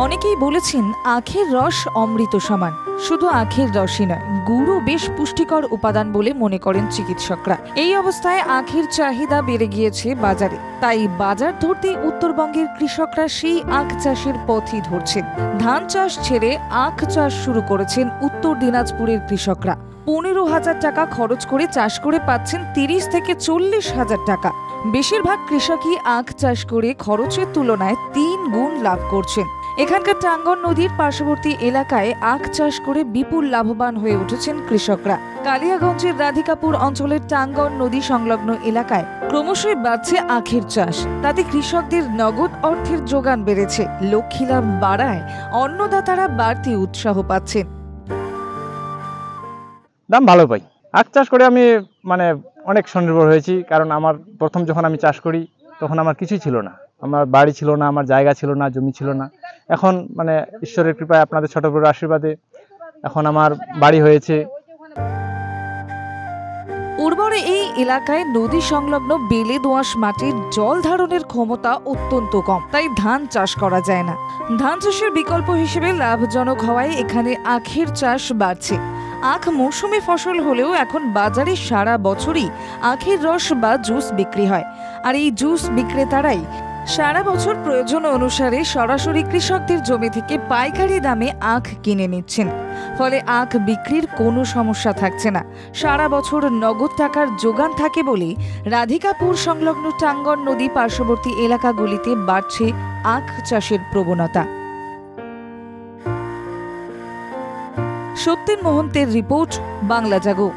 অনেকেই বলেছেন আখের রস অমৃত সমান। শুধু আখের রসই নয়, গুড়ও বেশ পুষ্টিকর উপাদান বলে মনে করেন চিকিৎসকরা। এই অবস্থায় আখের চাহিদা বেড়ে গিয়েছে বাজারে, তাই বাজার ধরতেই উত্তরবঙ্গের কৃষকরা সেই আখ চাষের পথই ধরছেন। ধান চাষ ছেড়ে আখ চাষ শুরু করেছেন উত্তর দিনাজপুরের কৃষকরা। 15,000 টাকা খরচ করে চাষ করে পাচ্ছেন 30 থেকে 40,000 টাকা। বেশিরভাগ কৃষকই আখ চাষ করে খরচের তুলনায় 3 গুণ লাভ করছেন। এখানকার টাঙ্গন নদীর পার্শ্ববর্তী এলাকায় আখ চাষ করে বিপুল লাভবান হয়ে উঠেছেন কৃষকরা। কালিয়াগঞ্জের রাধিকাপুর অঞ্চলের টাঙ্গন নদী সংলগ্ন এলাকায় ক্রমশই বাড়ছে আখের চাষ। তাতে কৃষকদের নগদ অর্থের যোগান বেড়েছে। লক্ষ্মী লাভ বাড়ায় অন্নদাতারা বাড়তি উৎসাহ পাচ্ছেন। দাম ভালো পাই। আখ চাষ করে আমি অনেক স্বনির্ভর হয়েছি, কারণ আমার প্রথম যখন আমি চাষ করি তখন আমার কিছুই ছিল না, আমার বাড়ি ছিল না, আমার জায়গা ছিল না, জমি ছিল না। এখন ঈশ্বরের কৃপায়, আপনাদের ছোট বড় আশীর্বাদে এখন আমার বাড়ি হয়েছে। উর্বর এই এলাকায় নদী সংলগ্ন বেলে দোআঁশ মাটির জল ধারণের ক্ষমতা অত্যন্ত কম, তাই ধান চাষ করা যায় না। ধান চাষের বিকল্প হিসেবে লাভজনক হওয়ায় এখানে আখের চাষ বাড়ছে। আখ মৌসুমী ফসল হলেও এখন বাজারে সারা বছরই আখের রস বা জুস বিক্রি হয়, আর এই জুস বিক্রেতারাই সারা বছর প্রয়োজন অনুসারে সরাসরি কৃষকদের জমি থেকে পাইকারি দামে আখ কিনে নিচ্ছেন। ফলে আখ বিক্রির কোনো সমস্যা থাকছে না। সারা বছর নগদ টাকার যোগান থাকে বলে রাধিকাপুর সংলগ্ন টাঙ্গন নদী পার্শ্ববর্তী এলাকাগুলিতে বাড়ছে আখ চাষের প্রবণতা। সত্যেন মোহন্তের রিপোর্ট, বাংলা জাগো।